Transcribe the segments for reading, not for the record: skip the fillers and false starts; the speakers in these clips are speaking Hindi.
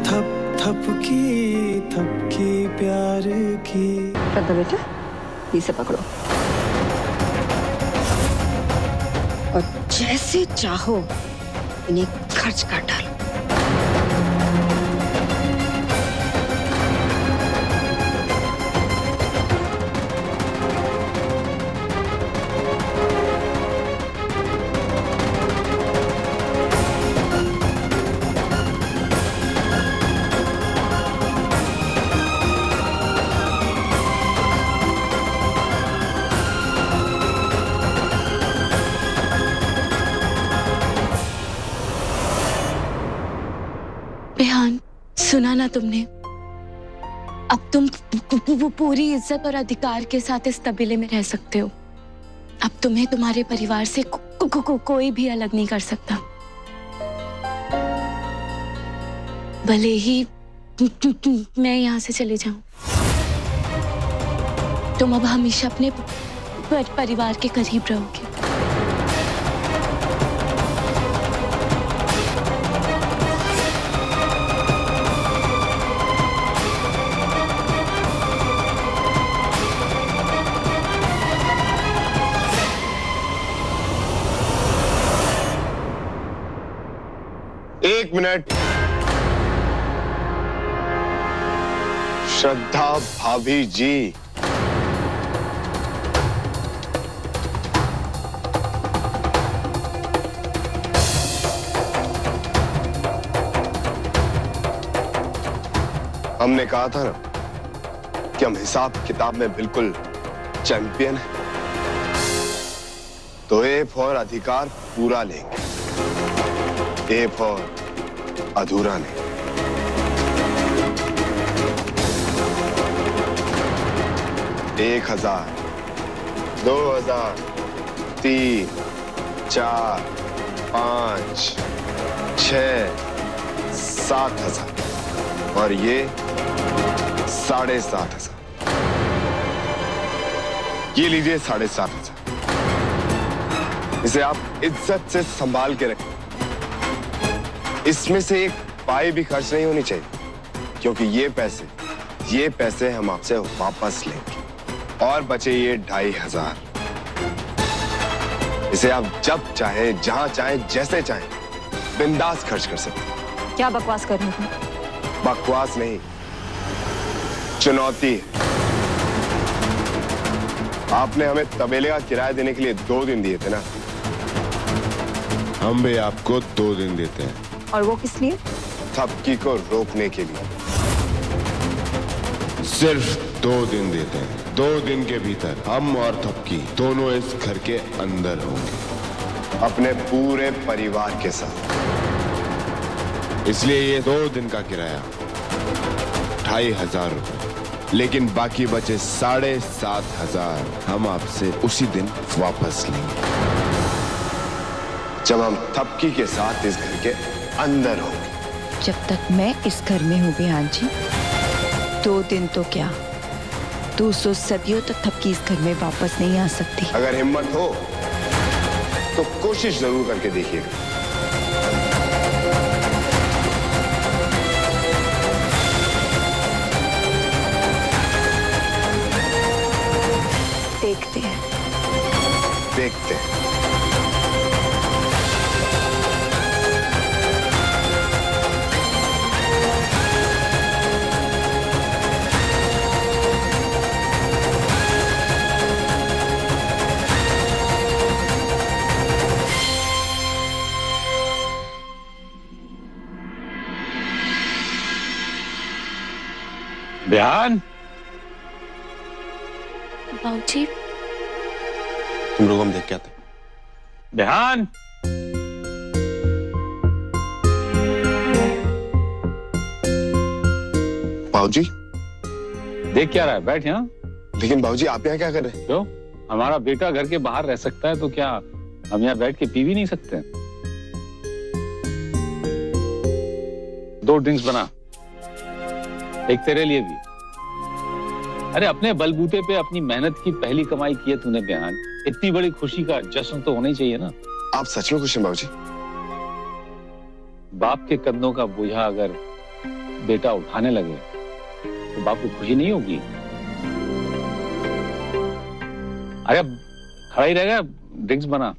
थप थपकी प्यार की। श्रद्धा बेटा, इसे पकड़ो और जैसे चाहो इन्हें खर्च कर डालो। बेहान, सुना ना तुमने? अब तुम पूरी इज्जत और अधिकार के साथ इस तबीले में रह सकते हो। अब तुम्हें तुम्हारे परिवार से कोई भी अलग नहीं कर सकता। भले ही मैं यहाँ से चली जाऊं, तुम अब हमेशा अपने परिवार के करीब रहोगे। एक मिनट। श्रद्धा भाभी जी, हमने कहा था ना कि हम हिसाब किताब में बिल्कुल चैंपियन हैं। तो ए फॉर अधिकार पूरा लेंगे, ए फॉर अधूरा नहीं। 1000, 2000, 3, 4, 5, 6, 7,000 और ये 7,500। ये लीजिए 7,500। इसे आप इज्जत से संभाल के रखें। इसमें से एक पाई भी खर्च नहीं होनी चाहिए, क्योंकि ये पैसे हम आपसे वापस लेंगे। और बचे ये 2,500। इसे आप जब चाहे, जहां चाहे, जैसे चाहे बिंदास खर्च कर सकते हैं। क्या बकवास कर रहे हो? बकवास नहीं, चुनौती है। आपने हमें तबेले का किराया देने के लिए 2 दिन दिए थे ना? हम भी आपको 2 दिन देते हैं। और वो किस लिए? थपकी को रोकने के लिए। सिर्फ 2 दिन देते हैं। 2 दिन के भीतर हम और थपकी दोनों इस घर के अंदर होंगे, अपने पूरे परिवार के साथ। इसलिए ये 2 दिन का किराया 2,500 रुपए, लेकिन बाकी बचे 7,500 हम आपसे उसी दिन वापस लेंगे, जब हम थपकी के साथ इस घर के अंदर होंगे। जब तक मैं इस घर में हूँ बेहान जी, 2 दिन तो क्या, 200 सदियों तक थपकी इस घर में वापस नहीं आ सकती। अगर हिम्मत हो तो कोशिश जरूर करके देखिएगा। देखते हैं। देखते हैं। बेहान, बाबूजी, तुम लोग हम देख के आते। बेहान, बाबूजी, देख क्या रहा है? बैठ यहाँ। लेकिन बाबूजी आप यहाँ क्या कर रहे हैं? क्यों? हमारा बेटा घर के बाहर रह सकता है तो क्या हम यहाँ बैठ के पी भी नहीं सकते? 2 ड्रिंक्स बना, एक तेरे लिए भी। अरे अपने बलबूते पे अपनी मेहनत की पहली कमाई की है तूने बेहान। इतनी बड़ी खुशी का जश्न तो होना ही चाहिए ना। आप सच में खुश हैं बाबूजी? बाप के कंधों का बोझा अगर बेटा उठाने लगे तो बाप को खुशी नहीं होगी? अरे अब खड़ा ही रहेगा, ड्रिंक्स बना।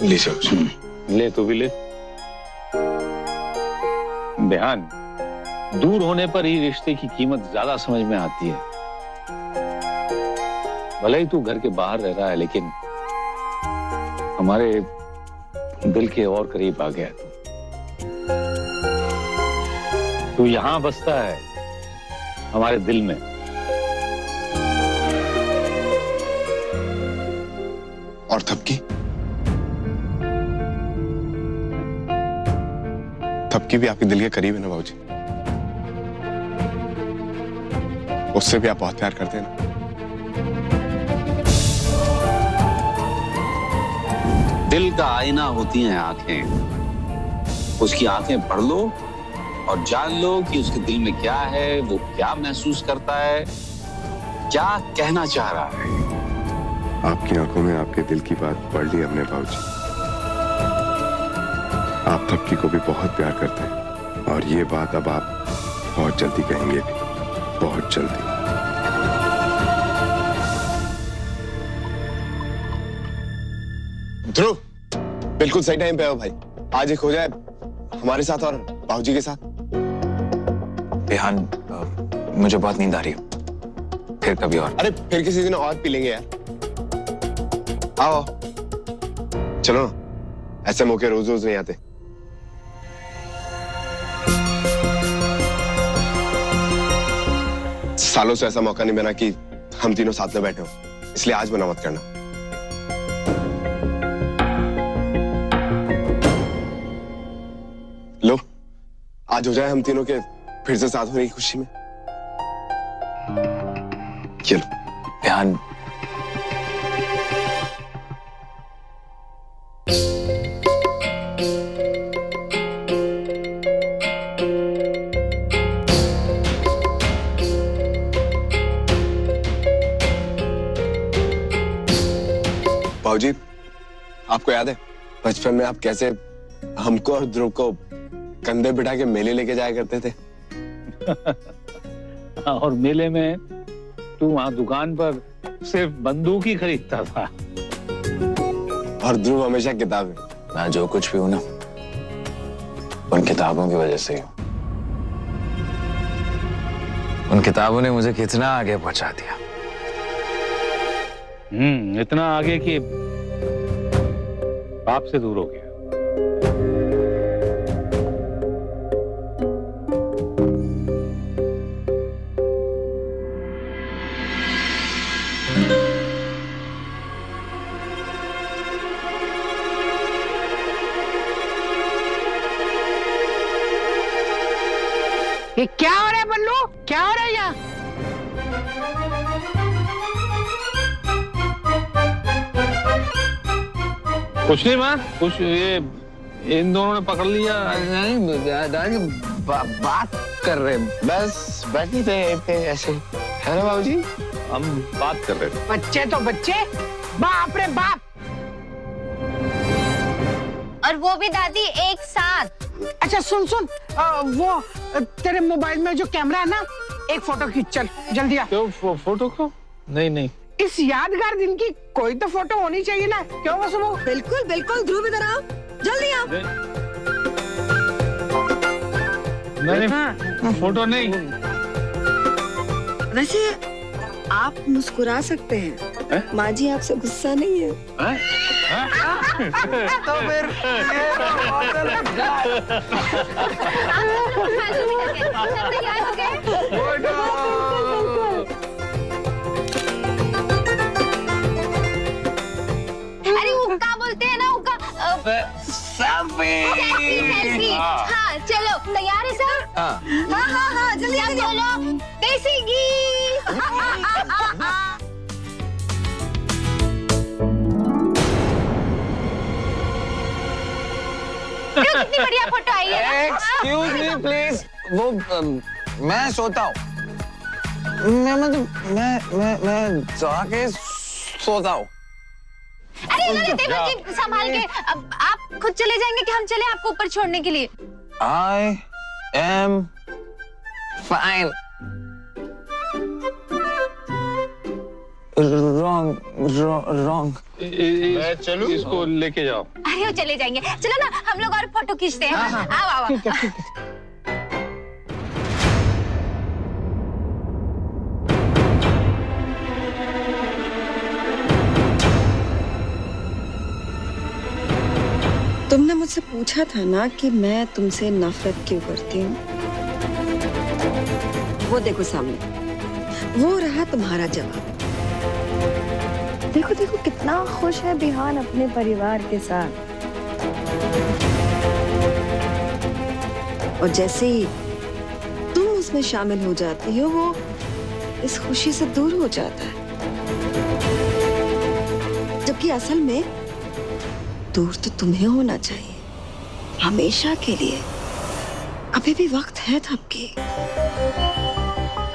ले सर। ले तू भी ले। बेहान, दूर होने पर ही रिश्ते की कीमत ज्यादा समझ में आती है। भले ही तू घर के बाहर रह रहा है, लेकिन हमारे दिल के और करीब आ गया तू यहां बसता है, हमारे दिल में। और थपकी? थपकी भी आपके दिल के करीब है ना बाबूजी? उससे भी आप बहुत प्यार करते हैं ना? दिल का आईना होती हैं आंखें। उसकी आंखें पढ़ लो और जान लो कि उसके दिल में क्या है, वो क्या महसूस करता है, क्या कहना चाह रहा है। आपकी आंखों में आपके दिल की बात पढ़ ली हमने बाबूजी। आप थपकी को भी बहुत प्यार करते हैं और ये बात अब आप बहुत जल्दी कहेंगे भी, बहुत जल्दी। ध्रुव, बिल्कुल सही टाइम पे हो भाई। आज एक हो जाए हमारे साथ और बाबूजी के साथ। बेहान, मुझे बहुत नींद आ रही है, फिर कभी और। अरे फिर किसी दिन और पी लेंगे यार। आओ चलो ना, ऐसे मौके रोज रोज नहीं आते। सालों से ऐसा मौका नहीं बना कि हम तीनों साथ में बैठे हो, इसलिए आज मना मत करना। लो, आज हो जाए हम तीनों के फिर से साथ होने की खुशी में। चलो। बेहान, बाबूजी, आपको याद है बचपन में आप कैसे हमको और ध्रुव को कंधे बिठा के मेले लेके जाया करते थे? और मेले में तू वहां दुकान पर सिर्फ बंदूक ही खरीदता था। और ध्रुव हमेशा किताबें। मैं जो कुछ भी हूं ना, उन किताबों की वजह से ही हूं। उन किताबों ने मुझे कितना आगे पहुंचा दिया। इतना आगे कि बाप से दूर हो गया। ये क्या हो रहा है बल्लू? क्या हो रहा है यहाँ? कुछ नहीं माँ, कुछ ये इन दोनों ने पकड़ लिया। नहीं दादी, बात कर रहे, बस बैठे थे ऐसे, है ना बाबूजी? हम बात कर रहे थे। बच्चे तो बच्चे, बाप रे बाप। और वो भी दादी एक साथ। अच्छा सुन सुन, वो तेरे मोबाइल में जो कैमरा है ना, एक फोटो खींच चल जल्दी आ। क्यों फोटो को? नहीं इस यादगार दिन की कोई तो फोटो होनी चाहिए ना, क्यों वसुबू? बिल्कुल बिल्कुल, ध्रुव इधर आओ, जल्दी आओ। नहीं, फोटो नहीं। वैसे आप मुस्कुरा सकते हैं, माँ जी आपसे गुस्सा नहीं है। तो फिर अरे वो क्या बोलते हैं ना, सेल्फी। हाँ चलो, तैयार है सब? हाँ जल्दी बोलो, देसी घी। कितनी बढ़िया फोटो आई है। एक्सक्यूज मी प्लीज, वो मैं सोता हूँ। मैं जाके सोता हूँ। अरे देवा जी संभाल के। अब आप खुद चले जाएंगे कि हम चले आपको ऊपर छोड़ने के लिए? I am fine. Wrong. मैं चलूं? इसको लेके जाओ। अरे वो चले जाएंगे, चलो ना हम लोग और फोटो खींचते हैं। आओ आओ। ठीक है। तुमने मुझसे पूछा था ना कि मैं तुमसे नफरत क्यों करती हूँ। वो देखो सामने, वो रहा तुम्हारा जवाब। देखो देखो कितना खुश है बिहान अपने परिवार के साथ। और जैसे ही तुम उसमें शामिल हो जाती हो, वो इस खुशी से दूर हो जाता है। जबकि असल में दूर तो तुम्हें होना चाहिए, हमेशा के लिए। अभी भी वक्त है तब की।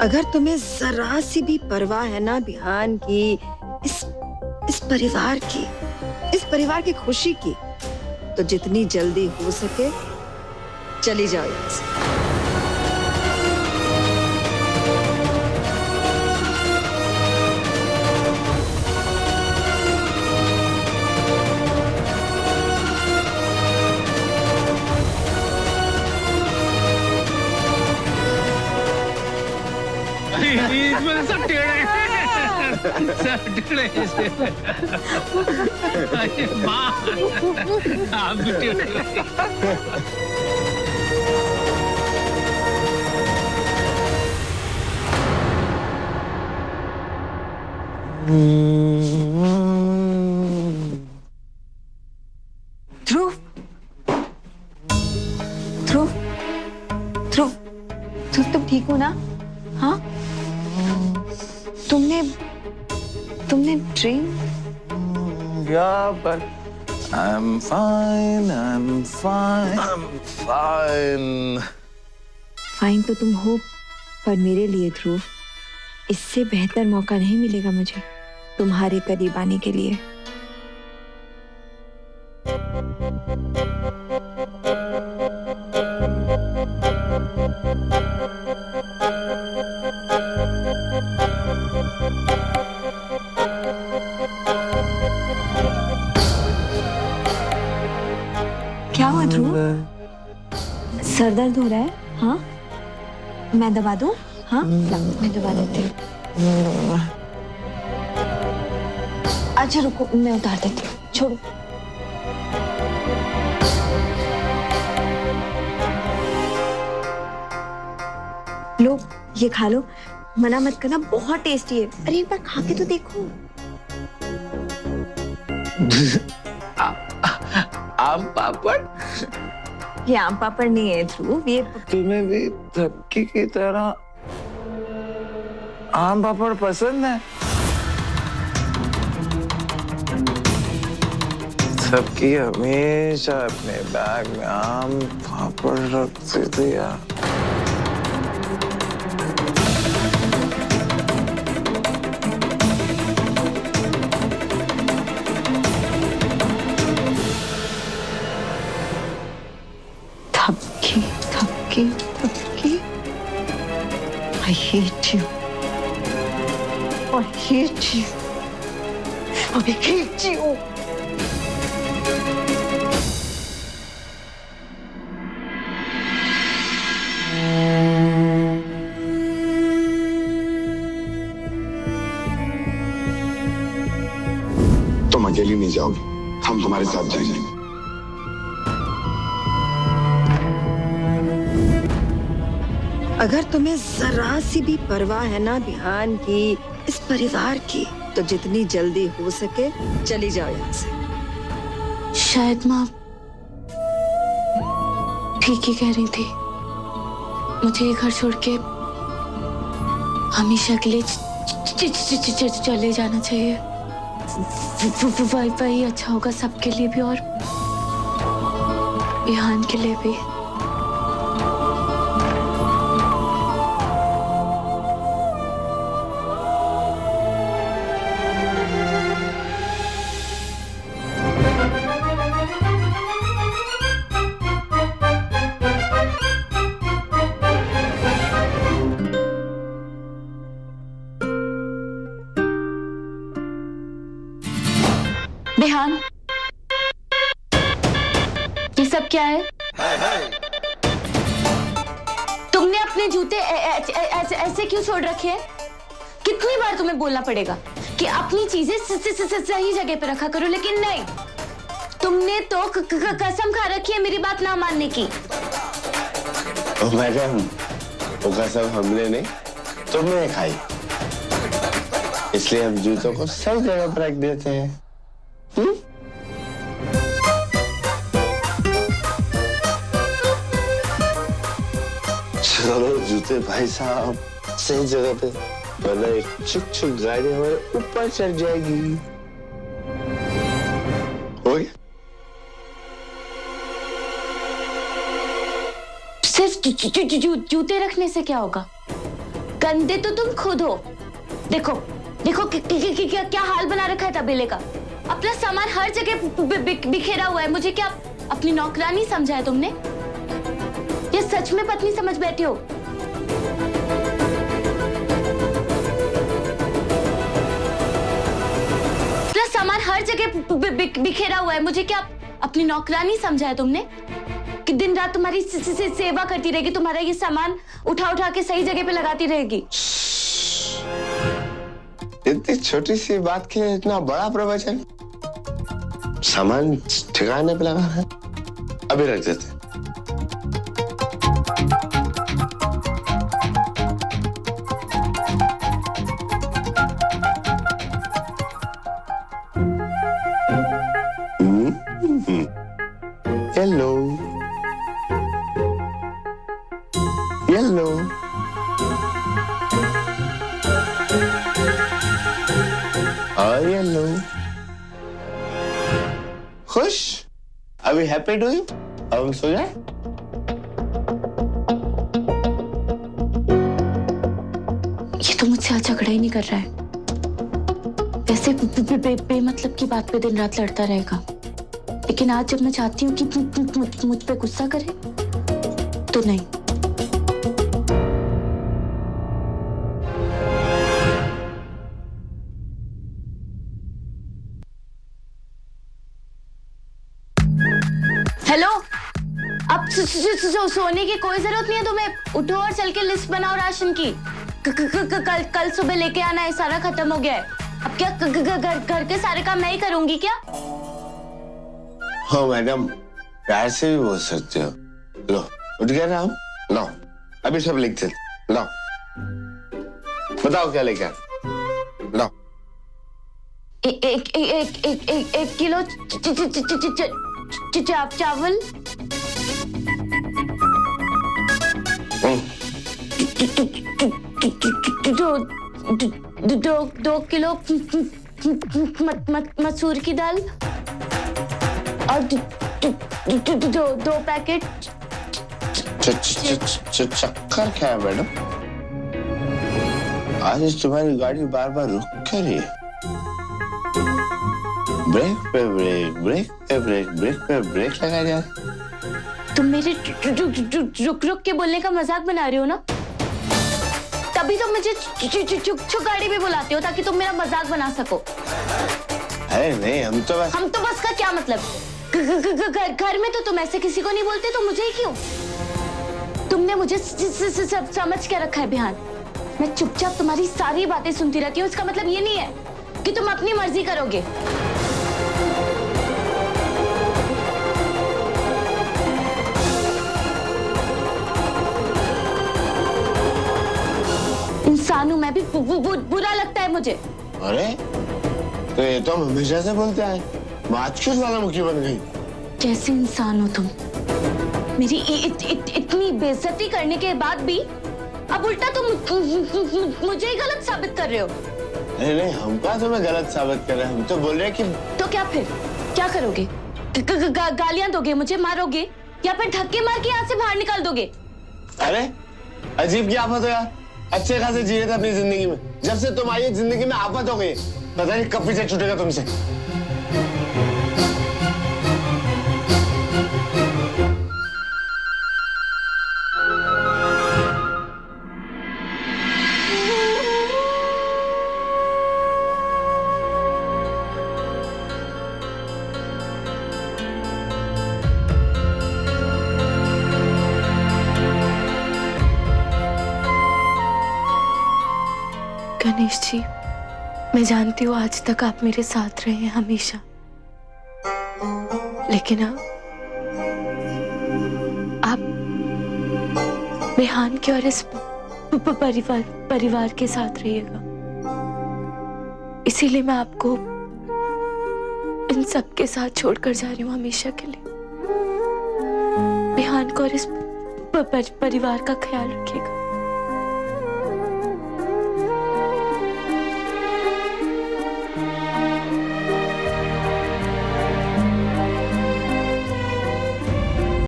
अगर तुम्हें जरा सी भी परवाह है ना बिहान की, इस परिवार की खुशी की, तो जितनी जल्दी हो सके चली जाओ यहाँ से। इसमें सब टेढ़े हैं। सब टेढ़े हैं। अरे माँ, आप भी टेढ़े। ध्रुव, ध्रुव, ध्रुव, ध्रुव तुम ठीक हो ना? हाँ? तुमने drink? Yeah, but I'm fine. Fine तो तुम हो, पर मेरे लिए ध्रुव इससे बेहतर मौका नहीं मिलेगा मुझे तुम्हारे करीब आने के लिए। क्या हुआ ध्रुव? सर दर्द हो रहा है? हाँ, मैं दबा दूं? हाँ, मैं दबा देती हूँ। अच्छा रुको, मैं उतार देती हूँ, छोड़ो। लो, ये खा लो, मना मत करना, बहुत टेस्टी है। अरे एक बार खा के तो देखो। आम पापड़? ये आम पापड़ नहीं है ध्रुव, ये तुम्हें भी थपकी की तरह आम पापड़ पसंद है? सबकी हमेशा अपने बैग में आम पापड़ रखते थे यार। थपकी, थपकी, थपकी। I hate you. I hate you. I hate you. तुम अकेली नहीं जाओगी, हम तुम्हारे साथ जाएंगे। अगर तुम्हें जरा सी भी परवाह है ना बिहान की, इस परिवार की, तो जितनी जल्दी हो सके चली जाओ यहाँ से। शायद माँ ठीक ही कह रही थी। मुझे ये घर छोड़ के हमेशा के लिए चले जाना चाहिए। वही अच्छा होगा सबके लिए भी और बिहान के लिए भी। बेहान, ये सब क्या है? तुमने अपने जूते ऐसे क्यों छोड़ रखे हैं? कितनी बार तुम्हें बोलना पड़ेगा कि अपनी चीजें सही जगह पे रखा करो, लेकिन नहीं, तुमने तो कसम खा रखी है मेरी बात ना मानने की। मैडम, वो कसम हमने नहीं, तुमने खाई, इसलिए हम जूतों को सही जगह पर रख देते हैं। चलो जूते भाई साहब सही जगह पे, वरना एक चुक चुक गाड़ी हमारे ऊपर चढ़ जाएगी। हो गया? सिर्फ जूते रखने से क्या होगा? गंदे तो तुम खुद हो। देखो देखो क्या हाल बना रखा है तबेले का। अपना सामान हर जगह बिखेरा हुआ है। मुझे क्या अपनी नौकरानी समझा है तुमने? ये सच में पत्नी समझ बैठे हो? अपना सामान हर जगह बिखेरा हुआ है। मुझे क्या अपनी नौकरानी समझा है तुमने कि दिन रात तुम्हारी सेवा करती रहेगी, तुम्हारा ये सामान उठा उठा के सही जगह पे लगाती रहेगी? इतनी छोटी सी बात के लिए इतना बड़ा प्रवचन? सामान ठिकाने पे लगा है, अभी रख देते। येलो येलो, और येलो। खुश? अभी हैप्पी डू यू? अब हम सो जाए? ये तो मुझसे आज झगड़ा ही नहीं कर रहा है। वैसे बेमतलब की बात पे दिन रात लड़ता रहेगा, लेकिन आज जब मैं चाहती हूँ कि मुझ पे गुस्सा करे तो नहीं। हेलो, अब सोने की कोई जरूरत नहीं है तुम्हें। उठो और चल के लिस्ट बनाओ राशन की। कल सुबह लेके आना है, सारा खत्म हो गया है। अब क्या घर के सारे काम मैं ही करूंगी क्या? हाँ मैडम, प्यार से भी बोल सकते हो। लो उठ गया ना हम? लो अभी सब लिख देते। लो बताओ क्या लेकर? लो एक किलो चावल, 2 किलो मसूर की दाल और 2 पैकेट चक्कर क्या है मैडम? आज तुम्हारी गाड़ी बार बार रुक क्यों रही है? ब्रेक पे ब्रेक, ब्रेक पे ब्रेक, ब्रेक पे ब्रेक लगाया जाए। तुम मेरे रुक रुक के बोलने का मजाक बना रहे हो ना? तभी तो मुझे चुक गाड़ी भी बुलाते हो ताकि तुम मेरा मजाक बना सको। अरे नहीं, हम तो बस का क्या मतलब? घर में तो तुम ऐसे किसी को नहीं बोलते, तो मुझे ही क्यों? तुमने मुझे सब समझ के रखा है बिहान। मैं चुपचाप तुम्हारी सारी बातें सुनती रहती हूँ। इसका मतलब ये नहीं है कि तुम अपनी मर्जी करोगे। इंसान हूं मैं भी, बुरा लगता है मुझे। अरे तो ये तो हम हमेशा से बोलते हैं, आज क्यों ज्वालामुखी बन गई? कैसे इंसान हो तुम? मेरी इतनी बेइज्जती करने के बाद भी अब उल्टा तुम मुझे ही गलत साबित कर रहे हो। नहीं नहीं, हम कहाँ तुम्हें गलत साबित कर रहे हैं, हम तो बोल रहे हैं कि। तो क्या फिर क्या करोगे? गालियां दोगे, मुझे मारोगे, या फिर धक्के मार के यहाँ से बाहर निकाल दोगे? अरे अजीब की आफत हो यार, अच्छे खासे जिए थे अपनी जिंदगी में, जब से तुम आई जिंदगी में आफत हो गई। पता नहीं कब पीछे छूटेगा तुमसे। रमेश जी, मैं जानती हूँ आज तक आप मेरे साथ रहे हैं हमेशा, लेकिन अब आप बेहान के और इस परिवार के साथ रहिएगा। इसीलिए मैं आपको इन सब के साथ छोड़कर जा रही हूँ हमेशा के लिए। बेहान को और इस परिवार का ख्याल रखिएगा।